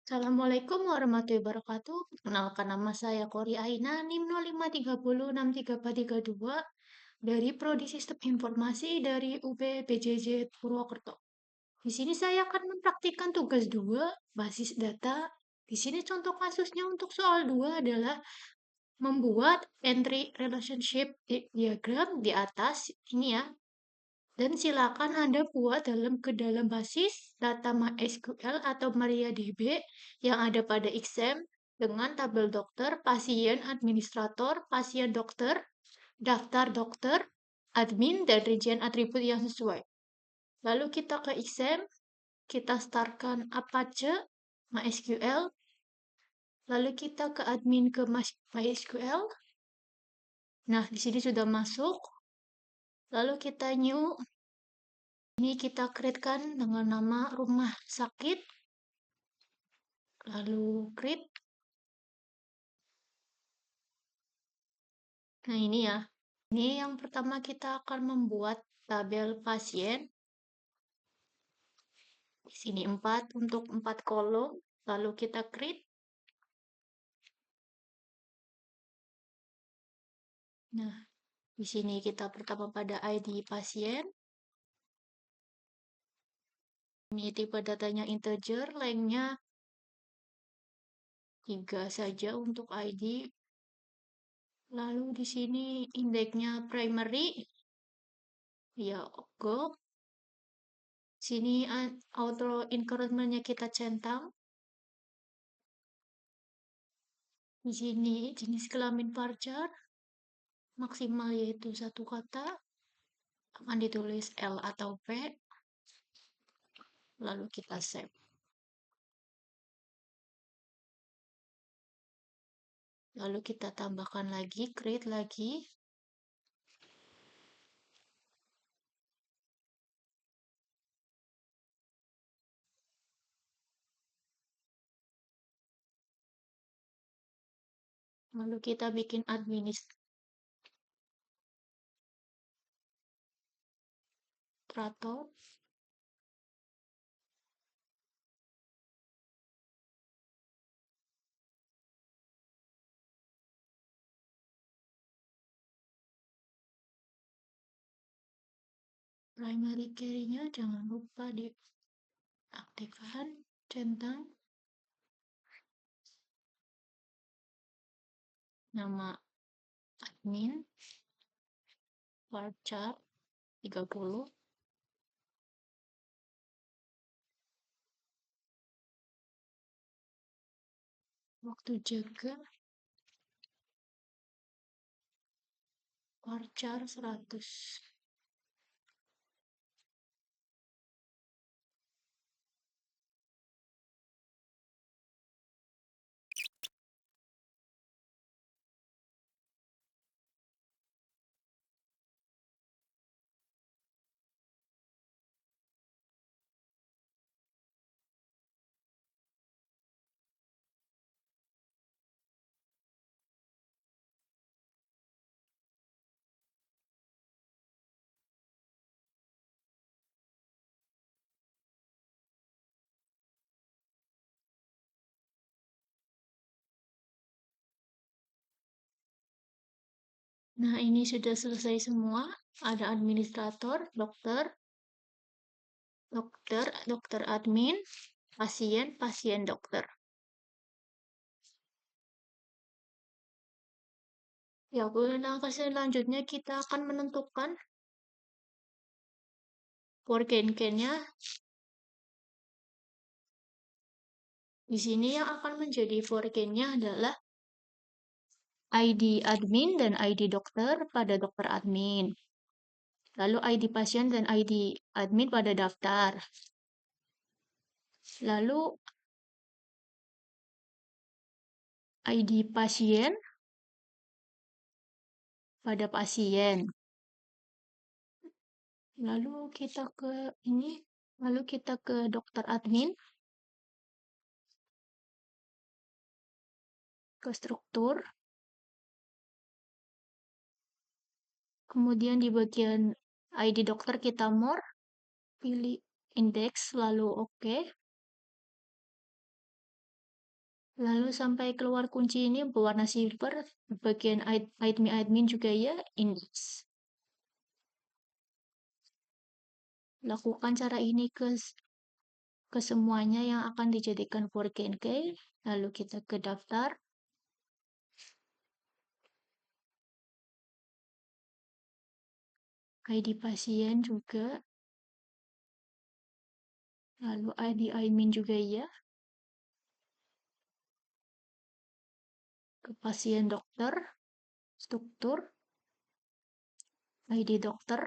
Assalamualaikum warahmatullahi wabarakatuh. Perkenalkan nama saya Kori Aina, NIM 05306342 dari Prodi Sistem Informasi dari UB PJJ Purwokerto. Di sini saya akan mempraktikkan tugas 2, basis data. Di sini contoh kasusnya untuk soal 2 adalah membuat entry relationship diagram di atas ini ya. Dan silakan Anda buat ke dalam basis data MySQL atau MariaDB yang ada pada XAMPP dengan tabel dokter, pasien, administrator, pasien dokter, daftar dokter, admin, dan rincian atribut yang sesuai. Lalu kita ke XAMPP, kita startkan Apache, MySQL, lalu kita ke admin ke MySQL. Nah, di sini sudah masuk. Lalu kita new. Ini kita create-kan dengan nama rumah sakit, lalu create. Nah ini ya, ini yang pertama kita akan membuat tabel pasien. Di sini 4 untuk 4 kolom, lalu kita create. Nah, di sini kita pertama pada ID pasien. Ini tipe datanya integer, lengthnya 3 saja untuk ID. Lalu di sini indeksnya primary. Ya, go. Sini auto increment-nya kita centang. Di sini jenis kelamin varchar maksimal yaitu 1 kata, akan ditulis L atau P, lalu kita save. Lalu kita tambahkan lagi, create lagi. Lalu kita bikin administrator. Primary key-nya jangan lupa diaktifkan, centang. Nama admin, varchar 30. Waktu jaga varchar 100. Nah, ini sudah selesai semua. Ada administrator, dokter admin, pasien, dokter. Ya, langkah selanjutnya kita akan menentukan working-nya. Di sini yang akan menjadi working-nya adalah ID admin dan ID dokter pada dokter admin. Lalu ID pasien dan ID admin pada daftar. Lalu ID pasien pada pasien. Lalu kita ke dokter admin, ke struktur. Kemudian di bagian ID dokter kita more, pilih index lalu oke. Lalu sampai keluar kunci ini berwarna silver, bagian admin juga ya, index. Lakukan cara ini ke semuanya yang akan dijadikan 4K, lalu kita ke daftar, ID pasien juga, lalu ID admin juga ya, ke pasien dokter, struktur, ID dokter,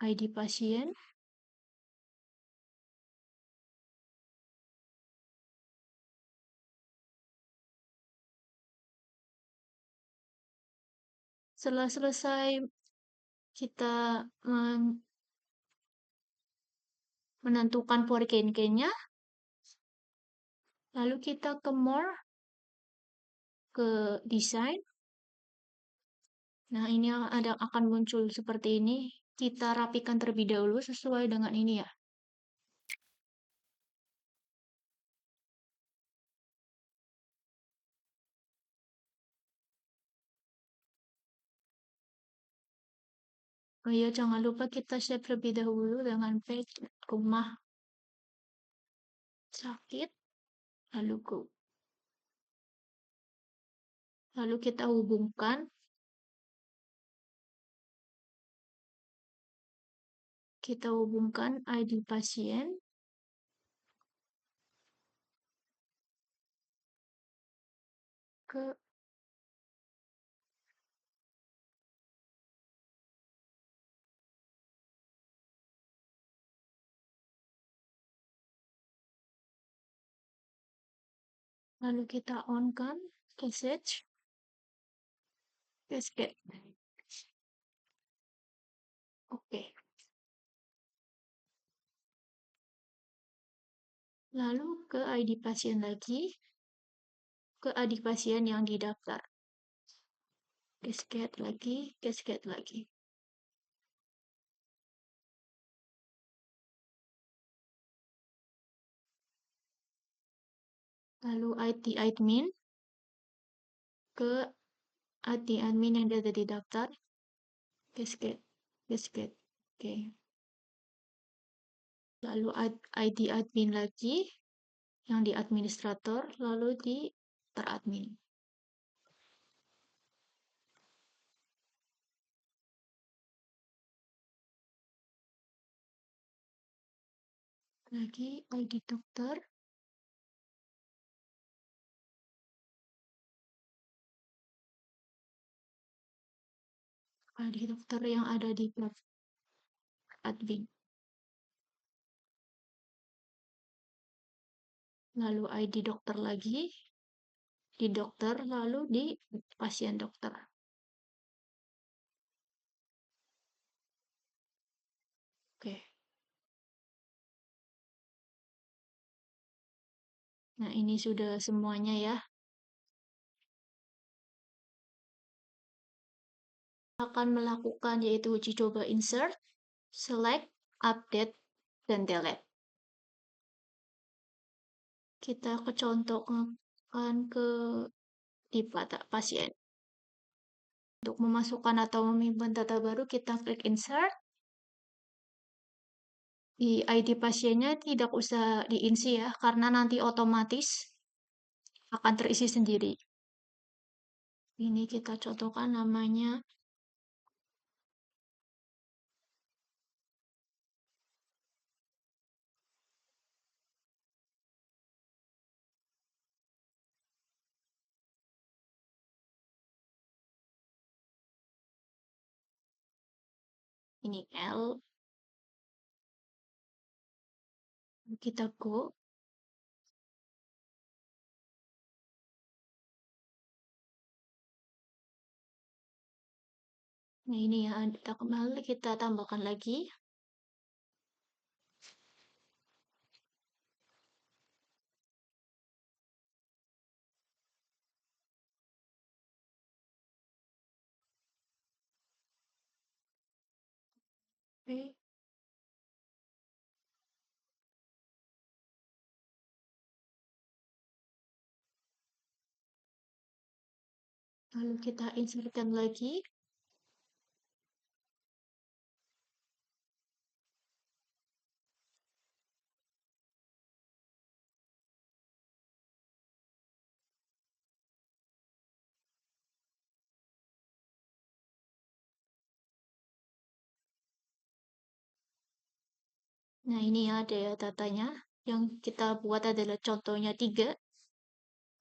ID pasien, setelah selesai kita menentukan 4K-nya, lalu kita ke more, ke desain. Nah, ini akan muncul seperti ini. Kita rapikan terlebih dahulu sesuai dengan ini ya. Oh iya, jangan lupa kita save terlebih dahulu dengan page rumah sakit, lalu go. Lalu kita hubungkan ID pasien ke lalu kita on kan message cascade. Oke. Lalu ke ID pasien lagi, ke ID pasien yang didaftar. Cascade lagi. Lalu ID admin ke ID admin yang ada di daftar. Cascade. Oke. Lalu ID admin lagi yang di administrator, lalu di teradmin. Lagi ID dokter, ID dokter yang ada di admin. Lalu ID dokter lagi, di dokter, lalu di pasien dokter. Oke. Nah, ini sudah semuanya ya. Akan melakukan yaitu uji coba insert, select, update, dan delete. Kita kecontohkan ke di pasien. Untuk memasukkan atau menyimpan data baru, kita klik insert. Di ID pasiennya tidak usah diisi ya, karena nanti otomatis akan terisi sendiri. Ini kita contohkan namanya ini L. Kita go. Nah, ini ya, kita kembali, kita tambahkan lagi. Oke. Lalu kita insertkan lagi. Nah, ini ada ya datanya. Yang kita buat adalah contohnya 3.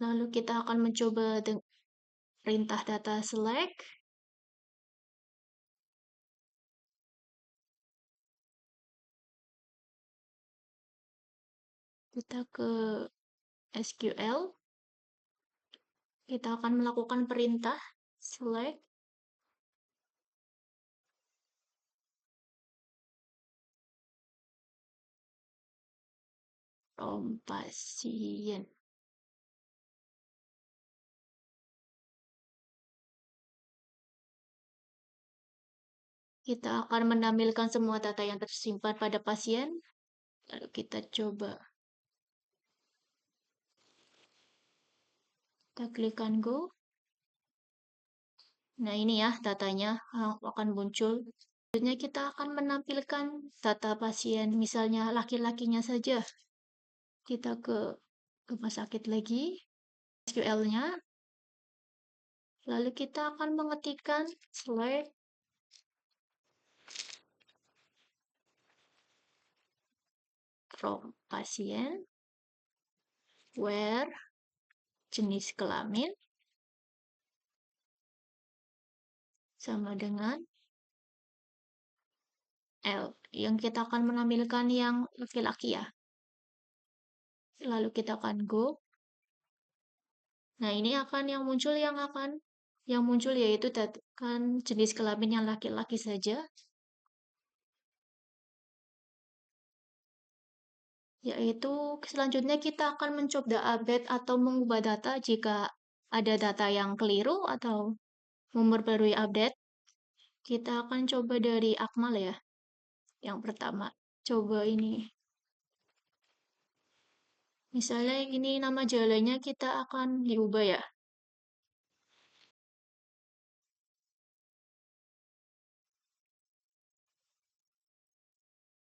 Lalu kita akan mencoba perintah data select. Kita ke SQL. Kita akan melakukan perintah select from pasien. Kita akan menampilkan semua data yang tersimpan pada pasien. Lalu kita coba. Kita klikkan go. Nah, ini ya datanya akan muncul. Selanjutnya kita akan menampilkan data pasien, misalnya laki-lakinya saja. Kita ke rumah sakit lagi, SQL-nya. Lalu kita akan mengetikkan select from pasien, where jenis kelamin sama dengan L. Yang kita akan menampilkan yang laki-laki ya. Lalu kita akan go. Nah, ini akan yang muncul yaitu kan jenis kelamin yang laki-laki saja. Yaitu selanjutnya kita akan mencoba update atau mengubah data jika ada data yang keliru atau memperbarui update. Kita akan coba dari Akmal ya. Yang pertama, coba ini. Misalnya ini nama jalannya kita akan diubah ya.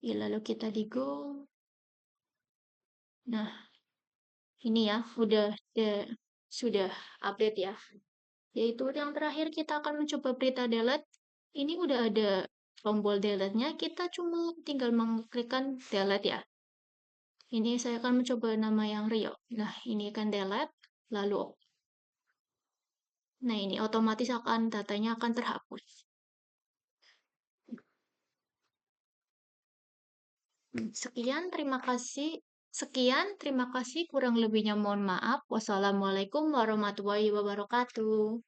Ya, lalu kita di go. Nah, ini ya, sudah update ya. Yaitu yang terakhir kita akan mencoba berita delete. Ini udah ada tombol delete-nya, kita cuma tinggal mengklikkan delete ya. Ini saya akan mencoba nama yang Rio. Nah, ini kan delete, lalu nah ini otomatis datanya akan terhapus. Sekian, terima kasih. Kurang lebihnya mohon maaf. Wassalamualaikum warahmatullahi wabarakatuh.